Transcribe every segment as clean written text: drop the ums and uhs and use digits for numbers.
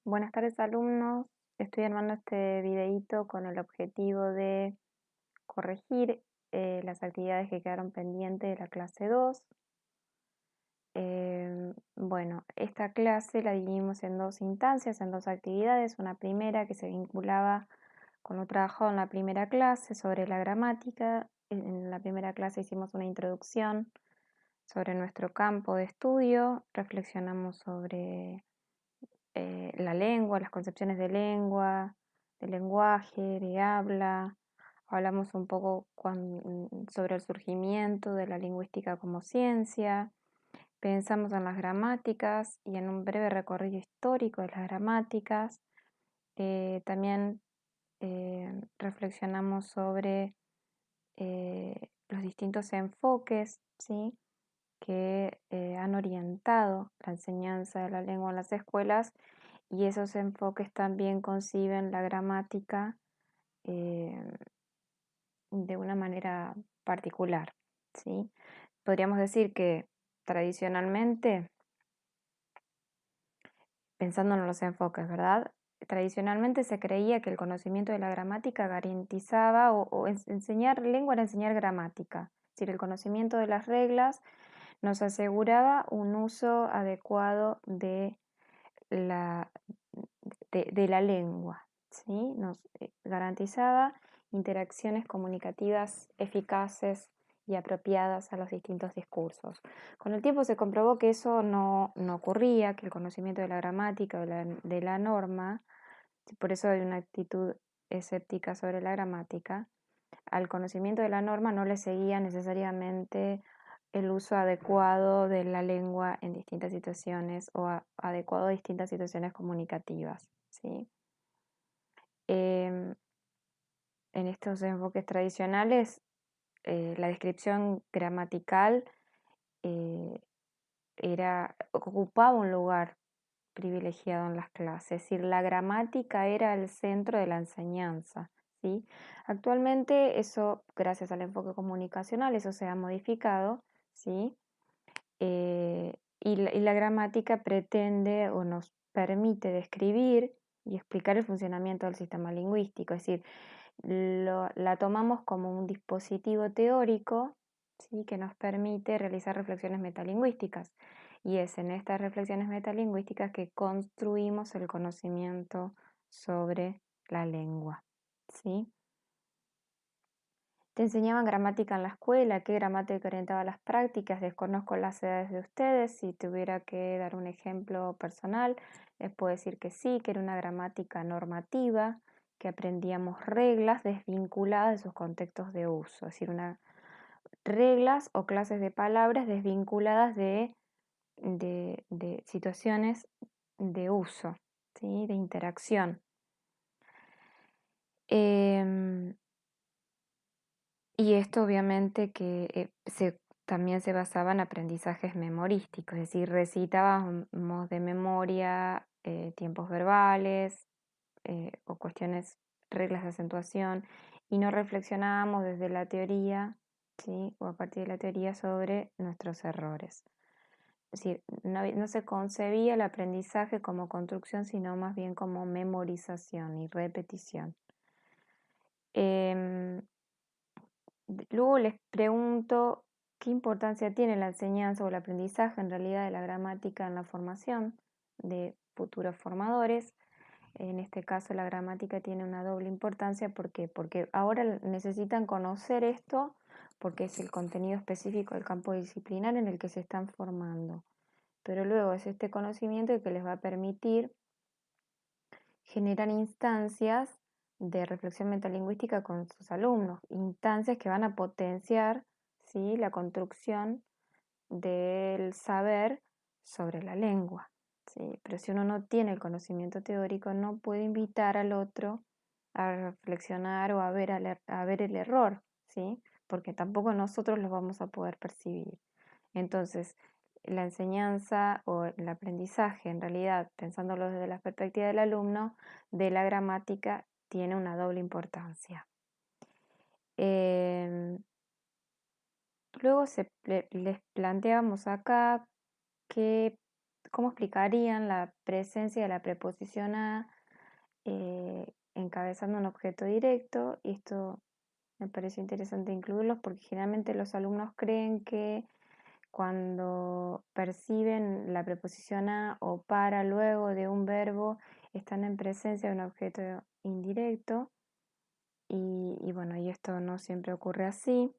Buenas tardes, alumnos. Estoy armando este videíto con el objetivo de corregir las actividades que quedaron pendientes de la clase 2. Bueno, esta clase la dividimos en dos instancias, en dos actividades. Una primera que se vinculaba con lo trabajado en la primera clase sobre la gramática. En la primera clase hicimos una introducción sobre nuestro campo de estudio, reflexionamos sobre la lengua, las concepciones de lengua, de lenguaje, de habla. Hablamos un poco sobre el surgimiento de la lingüística como ciencia. Pensamos en las gramáticas y en un breve recorrido histórico de las gramáticas. También reflexionamos sobre los distintos enfoques, ¿sí?, que han orientado la enseñanza de la lengua en las escuelas, y esos enfoques también conciben la gramática eh, de una manera particular, ¿sí? Podríamos decir que tradicionalmente, pensando en los enfoques, ¿verdad? Tradicionalmente se creía que el conocimiento de la gramática garantizaba o enseñar lengua era enseñar gramática, es decir, el conocimiento de las reglas nos aseguraba un uso adecuado la, de la lengua, ¿sí? Nos garantizaba interacciones comunicativas eficaces y apropiadas a los distintos discursos. Con el tiempo se comprobó que eso no ocurría, que el conocimiento de la gramática o de la norma, por eso hay una actitud escéptica sobre la gramática, al conocimiento de la norma no le seguía necesariamente el uso adecuado de la lengua en distintas situaciones o adecuado a distintas situaciones comunicativas, ¿sí? Em, en estos enfoques tradicionales, la descripción gramatical eh, ocupaba un lugar privilegiado en las clases, es decir, la gramática era el centro de la enseñanza, ¿sí? Actualmente eso, gracias al enfoque comunicacional, eso se ha modificado, ¿sí? Y la gramática pretende o nos permite describir y explicar el funcionamiento del sistema lingüístico, es decir, la tomamos como un dispositivo teórico, ¿sí?, que nos permite realizar reflexiones metalingüísticas. Y es en estas reflexiones metalingüísticas que construimos el conocimiento sobre la lengua, ¿sí? ¿Te enseñaban gramática en la escuela? ¿Qué gramática orientaba las prácticas? Desconozco las edades de ustedes. Si tuviera que dar un ejemplo personal, les puedo decir que sí, que era una gramática normativa, que aprendíamos reglas desvinculadas de sus contextos de uso, es decir, reglas o clases de palabras desvinculadas de situaciones de uso, ¿sí?, de interacción. Em, Y esto obviamente que también se basaba en aprendizajes memorísticos, es decir, recitábamos de memoria tiempos verbales o cuestiones, reglas de acentuación, y no reflexionábamos desde la teoría, ¿sí?, o a partir de la teoría sobre nuestros errores. Es decir, no se concebía el aprendizaje como construcción, sino más bien como memorización y repetición. Em, Luego les pregunto qué importancia tiene la enseñanza o el aprendizaje en realidad de la gramática en la formación de futuros formadores. En este caso la gramática tiene una doble importancia. ¿Por qué? Porque ahora necesitan conocer esto porque es el contenido específico del campo disciplinar en el que se están formando. Pero luego es este conocimiento que les va a permitir generar instancias de reflexión metalingüística con sus alumnos, instancias que van a potenciar, ¿sí?, la construcción del saber sobre la lengua, ¿sí? Pero si uno no tiene el conocimiento teórico, no puede invitar al otro a reflexionar o a ver el error, ¿sí?, porque tampoco nosotros lo vamos a poder percibir. Entonces, la enseñanza o el aprendizaje, en realidad, pensándolo desde la perspectiva del alumno, de la gramática tiene una doble importancia. Em, Luego les planteamos acá qué cómo explicarían la presencia de la preposición a encabezando un objeto directo. Y esto me pareció interesante incluirlos porque generalmente los alumnos creen que cuando perciben la preposición a o para luego de un verbo están en presencia de un objeto indirecto y bueno, y esto no siempre ocurre así.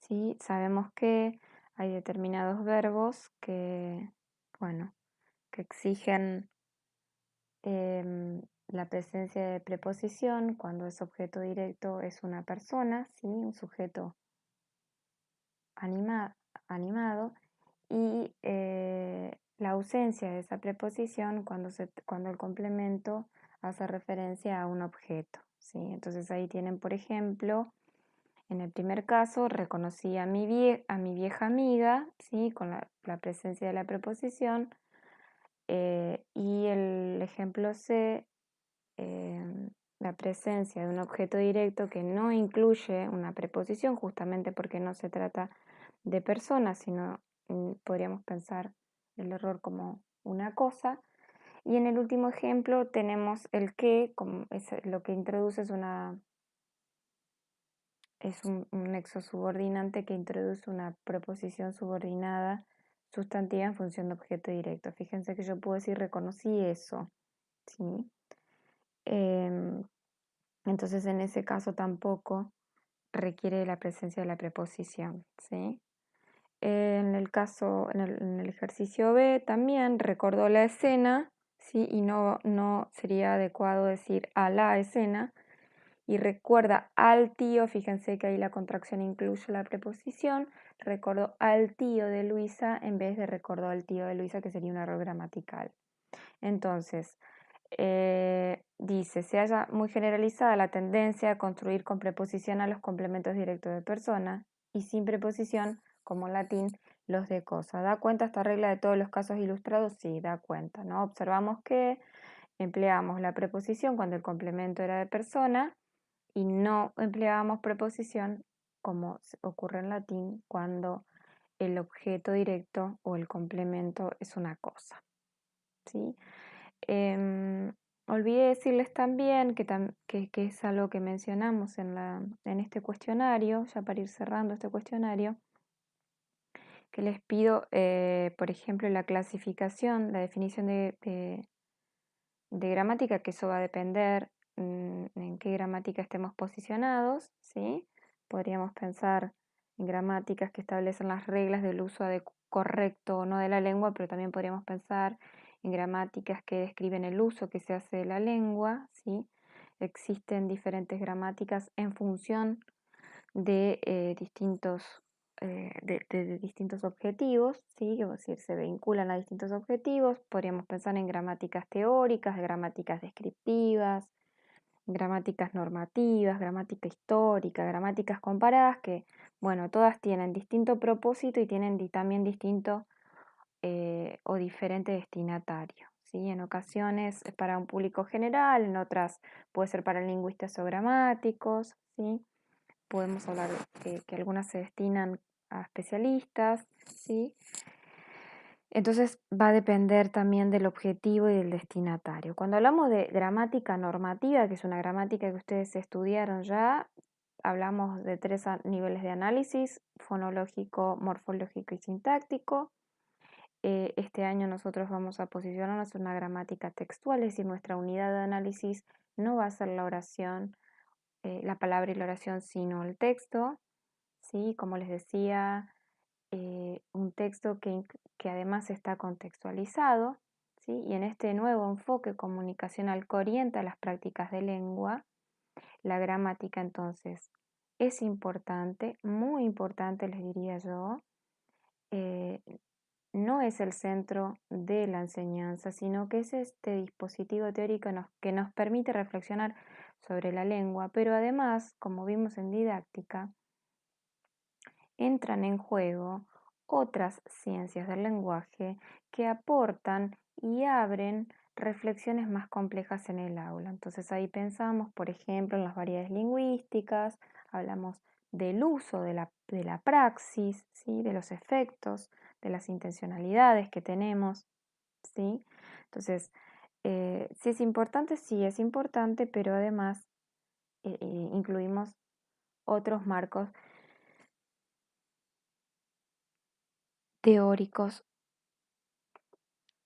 ¿Sí? Sabemos que hay determinados verbos que, bueno, que exigen la presencia de preposición cuando ese objeto directo es una persona, ¿sí? Un sujeto animado, y la ausencia de esa preposición cuando el complemento hace referencia a un objeto, ¿sí? Entonces ahí tienen, por ejemplo, en el primer caso reconocí a mi vieja amiga, ¿sí? Con la presencia de la preposición, y el ejemplo C, la presencia de un objeto directo que no incluye una preposición, justamente porque no se trata de personas, sino podríamos pensar el error como una cosa. Y en el último ejemplo tenemos el que, como lo que introduce es un nexo subordinante que introduce una preposición subordinada sustantiva en función de objeto directo. Fíjense que yo puedo decir reconocí eso, ¿sí? Em, entonces en ese caso tampoco requiere la presencia de la preposición, ¿sí? En el caso, en el ejercicio B también recordó la escena, ¿sí? Y no sería adecuado decir a la escena. Y recuerda al tío, fíjense que ahí la contracción incluye la preposición, recordó al tío de Luisa en vez de recordó al tío de Luisa, que sería un error gramatical. Entonces, dice, se halla muy generalizada la tendencia a construir con preposición a los complementos directos de persona y sin preposición, como en latín, los de cosa. ¿Da cuenta esta regla de todos los casos ilustrados? Sí, da cuenta, ¿no? Observamos que empleamos la preposición cuando el complemento era de persona y no empleábamos preposición como ocurre en latín cuando el objeto directo o el complemento es una cosa, ¿sí? Olvidé decirles también que es algo que mencionamos en este cuestionario, ya para ir cerrando este cuestionario, que les pido, por ejemplo, la clasificación, la definición de gramática, que eso va a depender en qué gramática estemos posicionados, ¿sí? Podríamos pensar en gramáticas que establecen las reglas del uso correcto o no de la lengua, pero también podríamos pensar en gramáticas que describen el uso que se hace de la lengua, ¿sí? Existen diferentes gramáticas en función de de distintos objetivos, ¿sí? Es decir, se vinculan a distintos objetivos. Podríamos pensar en gramáticas teóricas, gramáticas descriptivas, gramáticas normativas, gramática histórica, gramáticas comparadas, que, bueno, todas tienen distinto propósito y tienen también distinto o diferente destinatario, ¿sí? En ocasiones es para un público general, en otras puede ser para lingüistas o gramáticos, ¿sí? Podemos hablar que algunas se destinan a especialistas, ¿sí? Entonces va a depender también del objetivo y del destinatario. Cuando hablamos de gramática normativa, que es una gramática que ustedes estudiaron ya, hablamos de tres niveles de análisis: fonológico, morfológico y sintáctico. Este año nosotros vamos a posicionarnos en una gramática textual, es decir, nuestra unidad de análisis no va a ser la oración, la palabra y la oración, sino el texto, ¿sí? Como les decía, un texto que además está contextualizado, ¿sí? Y en este nuevo enfoque comunicacional que orienta las prácticas de lengua, la gramática entonces es importante, muy importante les diría yo. eh, no es el centro de la enseñanza, sino que es este dispositivo teórico que nos permite reflexionar sobre la lengua, pero además, como vimos en didáctica, entran en juego otras ciencias del lenguaje que aportan y abren reflexiones más complejas en el aula. Entonces ahí pensamos, por ejemplo, en las variedades lingüísticas, hablamos del uso de la praxis, ¿sí? De los efectos de las intencionalidades que tenemos, ¿sí? Entonces, si es importante, sí es importante, pero además incluimos otros marcos teóricos,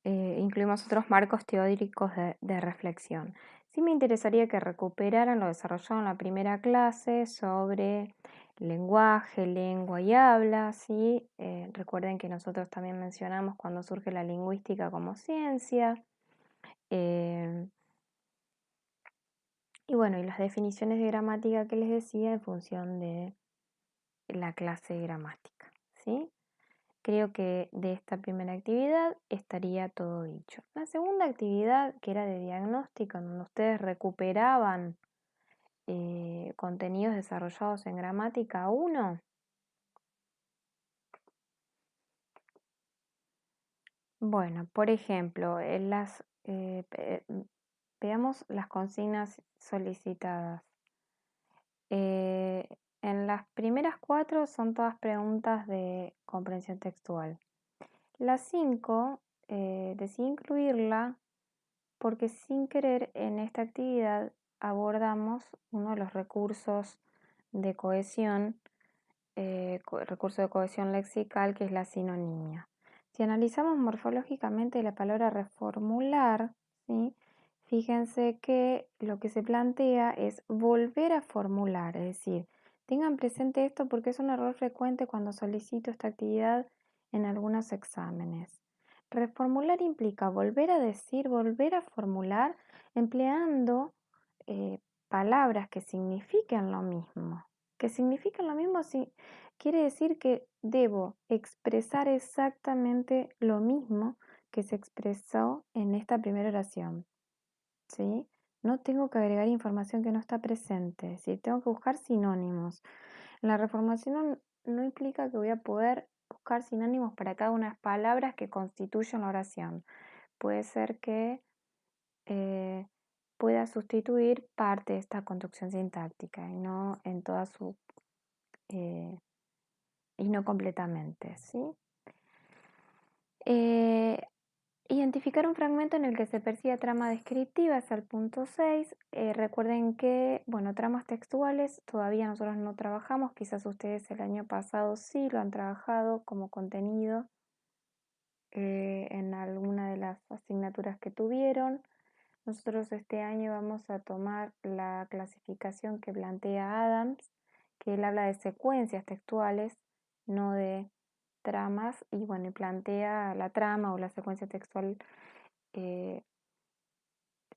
incluimos otros marcos teóricos de reflexión. Sí me interesaría que recuperaran lo desarrollado en la primera clase sobre lenguaje, lengua y habla, ¿sí? Recuerden que nosotros también mencionamos cuando surge la lingüística como ciencia. Y bueno, y las definiciones de gramática que les decía en función de la clase de gramática, ¿sí? Creo que de esta primera actividad estaría todo dicho. La segunda actividad, que era de diagnóstico, en donde ustedes recuperaban contenidos desarrollados en gramática 1. Bueno, por ejemplo, veamos las consignas solicitadas. Eh, en las primeras 4 son todas preguntas de comprensión textual. La 5 decidí incluirla porque sin querer en esta actividad abordamos uno de los recursos de cohesión, recurso de cohesión lexical, que es la sinonimia. Si analizamos morfológicamente la palabra reformular, ¿sí? Fíjense que lo que se plantea es volver a formular, es decir, tengan presente esto porque es un error frecuente cuando solicito esta actividad en algunos exámenes. Reformular implica volver a decir, volver a formular, empleando eh, palabras que signifiquen lo mismo. Que significan lo mismo quiere decir que debo expresar exactamente lo mismo que se expresó en esta primera oración, ¿sí? No tengo que agregar información que no está presente, es decir, tengo que buscar sinónimos. La reformación no implica que voy a poder buscar sinónimos para cada una de las palabras que constituyen la oración. Puede ser que eh, pueda sustituir parte de esta construcción sintáctica y no en toda su eh, y no completamente, ¿sí? Eh, Identificar un fragmento en el que se perciba trama descriptiva es el punto 6. Recuerden que, bueno, tramas textuales todavía nosotros no trabajamos, quizás ustedes el año pasado sí lo han trabajado como contenido en alguna de las asignaturas que tuvieron. Nosotros este año vamos a tomar la clasificación que plantea Adams, que él habla de secuencias textuales, no de tramas, y bueno, y plantea la trama o la secuencia textual eh,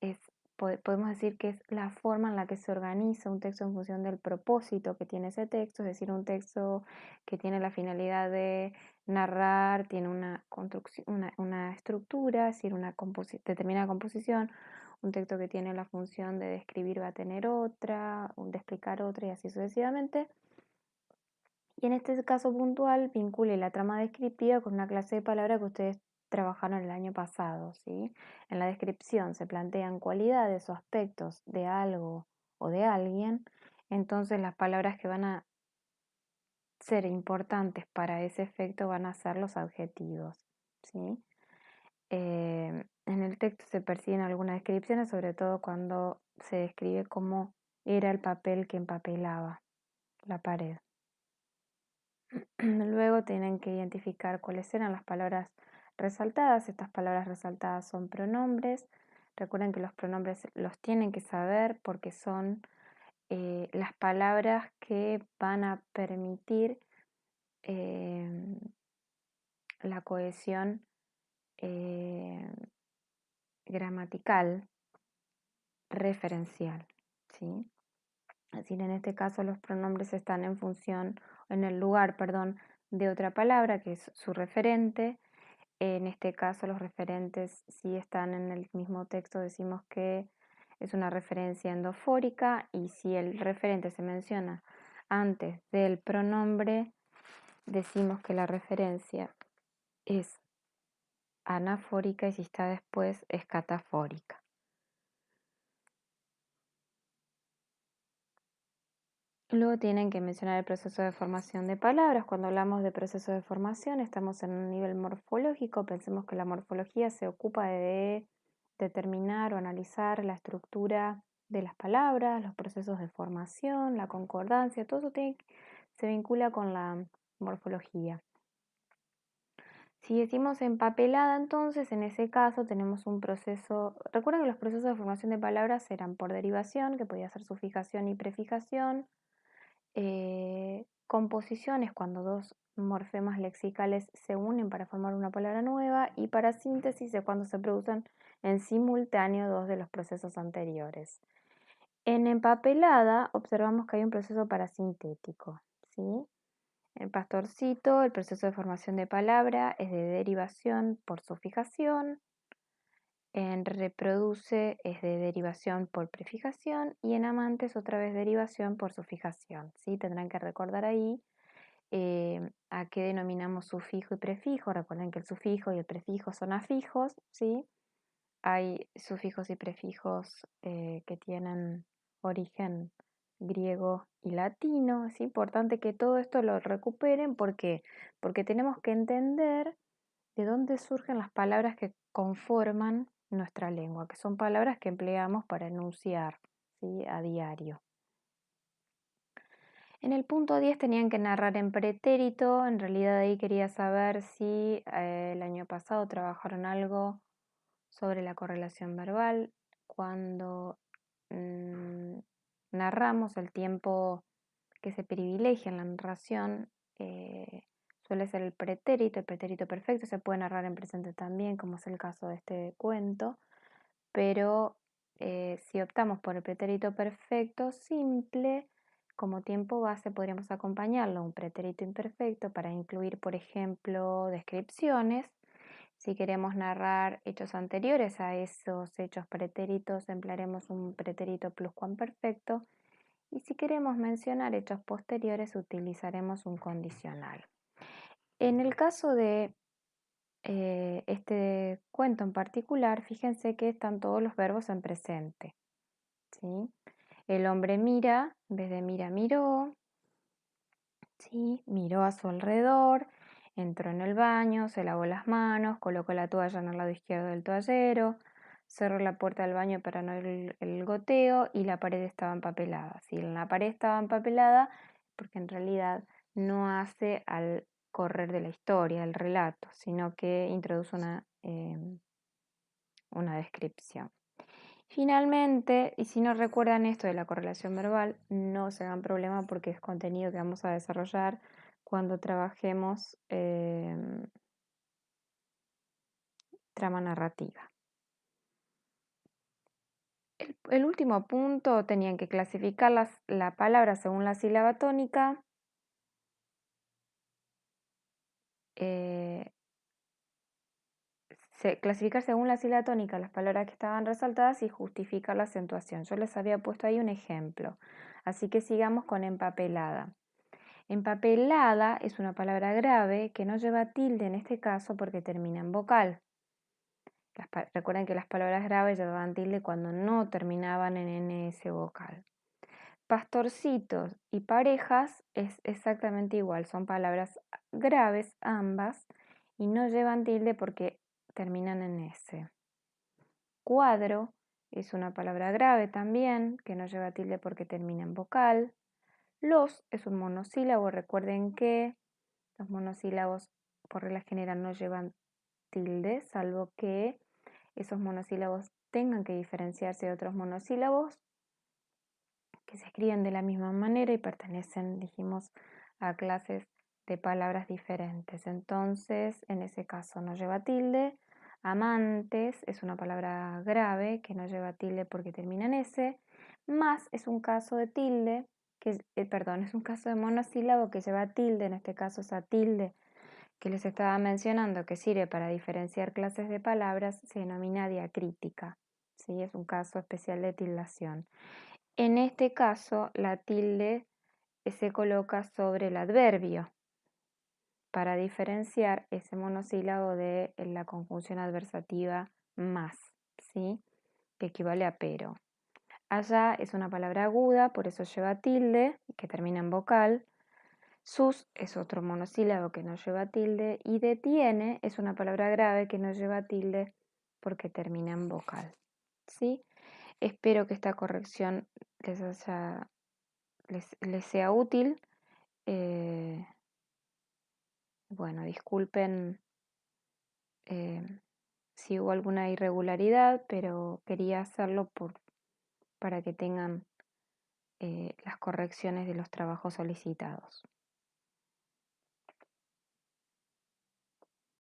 es, podemos decir que es la forma en la que se organiza un texto en función del propósito que tiene ese texto, es decir, un texto que tiene la finalidad de narrar, tiene una construcción, una estructura, es decir, una determinada composición, un texto que tiene la función de describir va a tener otra, de explicar otra y así sucesivamente. Y en este caso puntual, vincule la trama descriptiva con una clase de palabras que ustedes trabajaron el año pasado, ¿sí? En la descripción se plantean cualidades o aspectos de algo o de alguien, entonces las palabras que van a ser importantes para ese efecto van a ser los adjetivos, ¿sí? En el texto se persiguen algunas descripciones, sobre todo cuando se describe cómo era el papel que empapelaba la pared. Luego tienen que identificar cuáles eran las palabras resaltadas. Estas palabras resaltadas son pronombres. Recuerden que los pronombres los tienen que saber porque son las palabras que van a permitir eh, la cohesión eh, gramatical referencial, ¿sí? Así en este caso los pronombres están en función, en el lugar, perdón, de otra palabra que es su referente. En este caso los referentes si están en el mismo texto decimos que es una referencia endofórica y si el referente se menciona antes del pronombre decimos que la referencia es anafórica y si está después es catafórica. Luego tienen que mencionar el proceso de formación de palabras. Cuando hablamos de proceso de formación, estamos en un nivel morfológico. Pensemos que la morfología se ocupa de determinar o analizar la estructura de las palabras, los procesos de formación, la concordancia, todo eso se vincula con la morfología. Si decimos empapelada, entonces, en ese caso tenemos un proceso. Recuerden que los procesos de formación de palabras eran por derivación, que podía ser sufijación y prefijación. Composiciones, cuando dos morfemas lexicales se unen para formar una palabra nueva, y para síntesis es cuando se producen en simultáneo dos de los procesos anteriores. En empapelada observamos que hay un proceso parasintético, ¿sí? En pastorcito, el proceso de formación de palabra es de derivación por sufijación. En reproduce es de derivación por prefijación, y en amantes otra vez derivación por sufijación, ¿sí? Tendrán que recordar ahí a qué denominamos sufijo y prefijo. Recuerden que el sufijo y el prefijo son afijos, ¿sí? Hay sufijos y prefijos que tienen origen griego y latino. Es importante que todo esto lo recuperen. ¿Por qué? Porque tenemos que entender de dónde surgen las palabras que conforman nuestra lengua, que son palabras que empleamos para enunciar, ¿sí? A diario. En el punto 10 tenían que narrar en pretérito. En realidad ahí quería saber si el año pasado trabajaron algo sobre la correlación verbal. Cuando narramos, el tiempo que se privilegia en la narración suele ser el pretérito perfecto. Se puede narrar en presente también, como es el caso de este cuento, pero si optamos por el pretérito perfecto simple, como tiempo base podríamos acompañarlo un pretérito imperfecto para incluir, por ejemplo, descripciones. Si queremos narrar hechos anteriores a esos hechos pretéritos, emplearemos un pretérito pluscuamperfecto. Y si queremos mencionar hechos posteriores, utilizaremos un condicional. En el caso de este cuento en particular, fíjense que están todos los verbos en presente, ¿sí? El hombre mira, en vez de mira, miró, ¿sí? Miró a su alrededor, entró en el baño, se lavó las manos, colocó la toalla en el lado izquierdo del toallero, cerró la puerta del baño para no oír el goteo, y la pared estaba empapelada. Si la pared estaba empapelada, porque en realidad no hace al correr de la historia, el relato, sino que introduce una descripción. Finalmente, y si no recuerdan esto de la correlación verbal, no se hagan problema porque es contenido que vamos a desarrollar cuando trabajemos trama narrativa. El último punto, tenían que clasificar la palabra según la sílaba tónica. Clasificar según la sílaba tónica las palabras que estaban resaltadas y justificar la acentuación. Yo les había puesto ahí un ejemplo. Así que sigamos con empapelada. Empapelada es una palabra grave que no lleva tilde en este caso porque termina en vocal. Recuerden que las palabras graves llevaban tilde cuando no terminaban en ns vocal. Pastorcitos y parejas es exactamente igual, son palabras graves ambas y no llevan tilde porque terminan en s. Cuadro es una palabra grave también que no lleva tilde porque termina en vocal. Los es un monosílabo. Recuerden que los monosílabos por regla general no llevan tilde, salvo que esos monosílabos tengan que diferenciarse de otros monosílabos que se escriben de la misma manera y pertenecen, dijimos, a clases de palabras diferentes. Entonces, en ese caso no lleva tilde. Amantes es una palabra grave que no lleva tilde porque termina en S. Más es un caso de tilde, es un caso de monosílabo que lleva tilde. En este caso, esa tilde que les estaba mencionando, que sirve para diferenciar clases de palabras, se denomina diacrítica, ¿sí? Es un caso especial de tildación. En este caso, la tilde se coloca sobre el adverbio para diferenciar ese monosílabo de la conjunción adversativa más, ¿sí? Que equivale a pero. Allá es una palabra aguda, por eso lleva tilde, que termina en vocal. Sus es otro monosílabo que no lleva tilde. Y detiene es una palabra grave que no lleva tilde porque termina en vocal. ¿Sí? Espero que esta corrección les sea útil. Eh, bueno, disculpen si hubo alguna irregularidad, pero quería hacerlo para que tengan las correcciones de los trabajos solicitados.